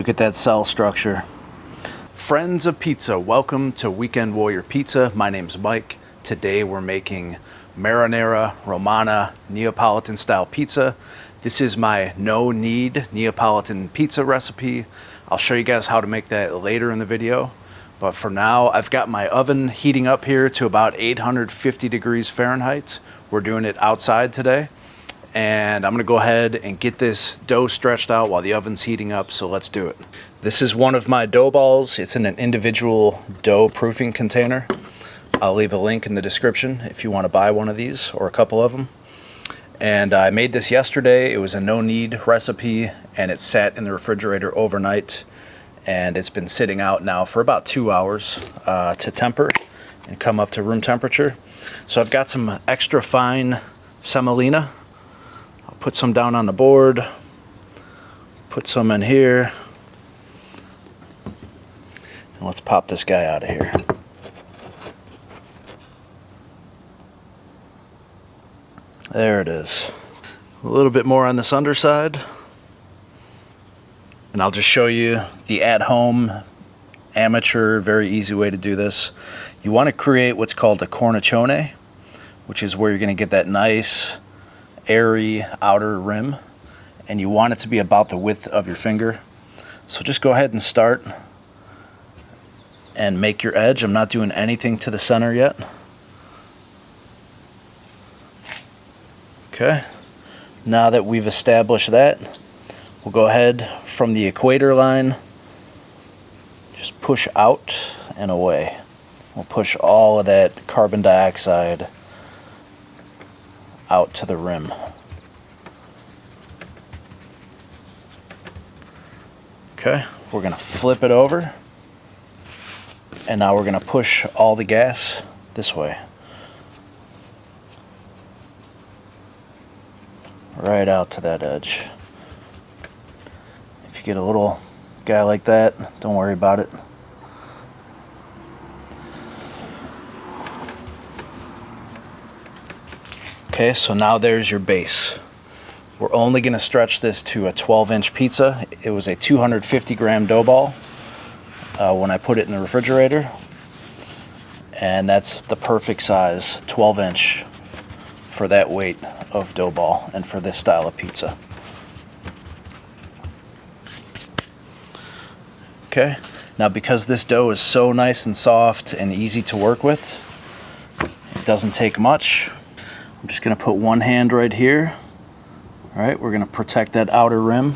Look at that cell structure. Friends of pizza, welcome to Weekend Warrior Pizza. My name's Mike. Today we're making Marinara Romana Neapolitan style pizza. This is my no-knead Neapolitan pizza recipe. I'll show you guys how to make that later in the video. But for now, I've got my oven heating up here to about 850 degrees Fahrenheit. We're doing it outside today. And I'm gonna go ahead and get this dough stretched out while the oven's heating up, so let's do it. This is one of my dough balls. It's in an individual dough proofing container. I'll leave a link in the description if you want to buy one of these or a couple of them. And I made this yesterday. It was a no-knead recipe, and it sat in the refrigerator overnight. And it's been sitting out now for about 2 hours to temper and come up to room temperature. So I've got some extra fine semolina. I'll put some down on the board, put some in here, and let's pop this guy out of here. There it is. A little bit more on this underside. And I'll just show you the at-home, amateur, very easy way to do this. You want to create what's called a cornicione, which is where you're going to get that nice, airy outer rim. And you want it to be about the width of your finger. So just go ahead and start and make your edge. I'm not doing anything to the center yet. Okay, now that we've established that, we'll go ahead from the equator line, just push out and away. We'll push all of that carbon dioxide out to the rim. Okay, we're gonna flip it over, and now we're gonna push all the gas this way. Right out to that edge. If you get a little guy like that, don't worry about it. Okay, so now there's your base. We're only going to stretch this to a 12-inch pizza. It was a 250-gram dough ball when I put it in the refrigerator. And that's the perfect size, 12-inch, for that weight of dough ball and for this style of pizza. Okay, now because this dough is so nice and soft and easy to work with, it doesn't take much. I'm just going to put one hand right here. All right, we're going to protect that outer rim,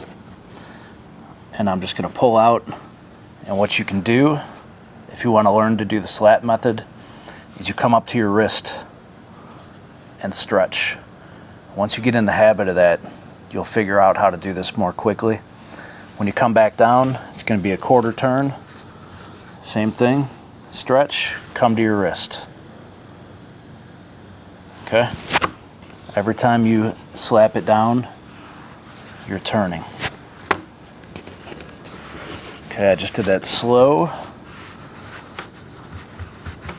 and I'm just going to pull out. And what you can do, if you want to learn to do the slap method, is you come up to your wrist and stretch. Once you get in the habit of that, you'll figure out how to do this more quickly. When you come back down, it's going to be a quarter turn. Same thing, stretch, come to your wrist. Okay? Every time you slap it down, you're turning. Okay, I just did that slow,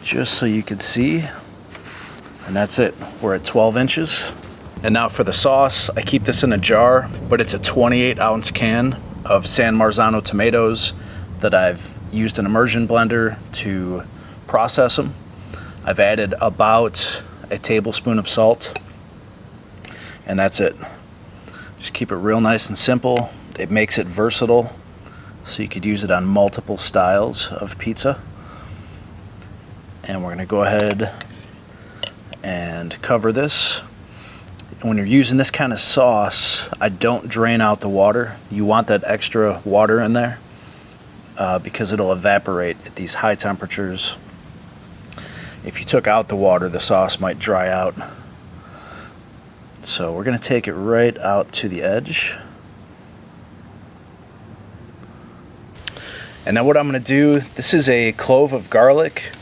just so you could see. And that's it. We're at 12 inches. And now for the sauce, I keep this in a jar, but it's a 28-ounce can of San Marzano tomatoes that I've used an immersion blender to process them. I've added about a tablespoon of salt, and that's it. Just keep it real nice and simple. It makes it versatile, so you could use it on multiple styles of pizza. And we're gonna go ahead and cover this. And when you're using this kind of sauce, I don't drain out the water. You want that extra water in there because it'll evaporate at these high temperatures. If you took out the water, the sauce might dry out. So we're going to take it right out to the edge. And now what I'm going to do, this is a clove of garlic.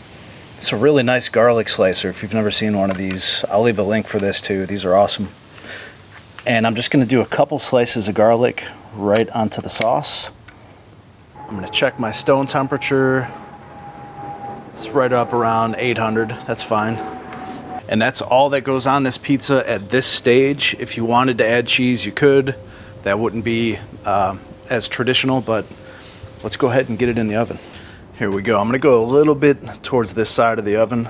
It's a really nice garlic slicer. If you've never seen one of these, I'll leave a link for this too. These are awesome. And I'm just going to do a couple slices of garlic right onto the sauce. I'm going to check my stone temperature. It's right up around 800. That's fine. And that's all that goes on this pizza at this stage. If you wanted to add cheese, you could. That wouldn't be as traditional, but let's go ahead and get it in the oven. Here we go. I'm going to go a little bit towards this side of the oven.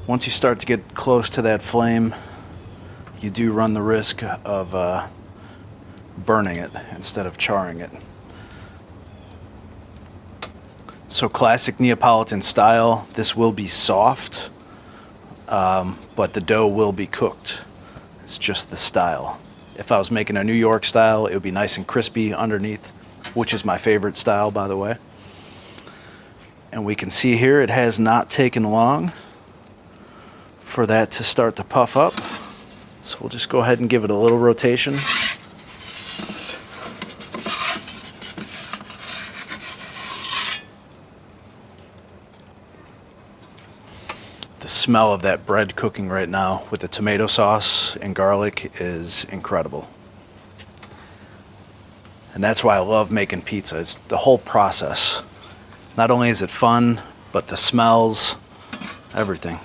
Once you start to get close to that flame, you do run the risk of burning it instead of charring it. So classic Neapolitan style, this will be soft, but the dough will be cooked. It's just the style. If I was making a New York style, it would be nice and crispy underneath, which is my favorite style, by the way. And we can see here it has not taken long for that to start to puff up. So we'll just go ahead and give it a little rotation. The smell of that bread cooking right now with the tomato sauce and garlic is incredible. And that's why I love making pizza. It's the whole process. Not only is it fun, but the smells, everything.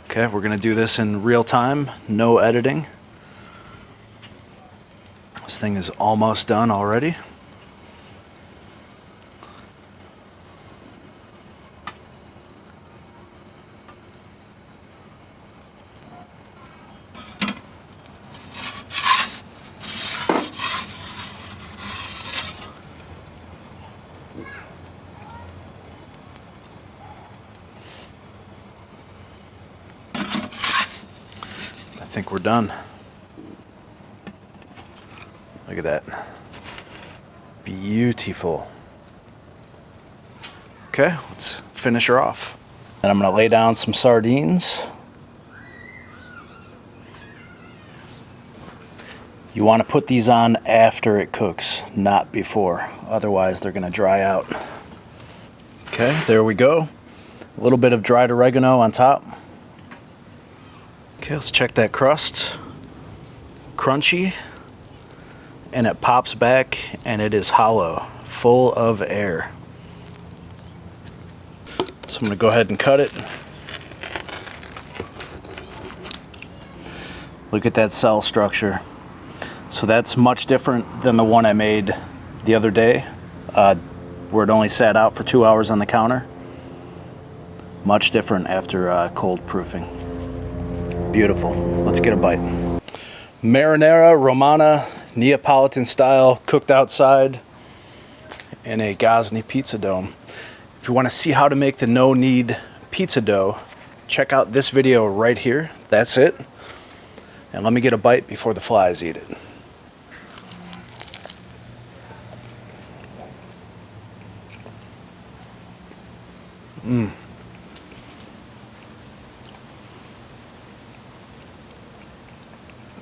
Okay, we're gonna do this in real time, no editing. This thing is almost done already. I think we're done. Look at that. Beautiful. Okay, let's finish her off. And I'm gonna lay down some sardines. You wanna put these on after it cooks, not before. Otherwise they're gonna dry out. Okay, there we go. A little bit of dried oregano on top. Okay, let's check that crust. Crunchy, and it pops back, and it is hollow, full of air. So I'm gonna go ahead and cut it. Look at that cell structure. So that's much different than the one I made the other day, where it only sat out for 2 hours on the counter. Much different after cold proofing. Beautiful. Let's get a bite. Marinara Romana Neapolitan style, cooked outside in a Gosney pizza dome. If you want to see how to make the no-knead pizza dough, check out this video right here. That's it. And let me get a bite before the flies eat it.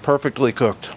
Perfectly cooked.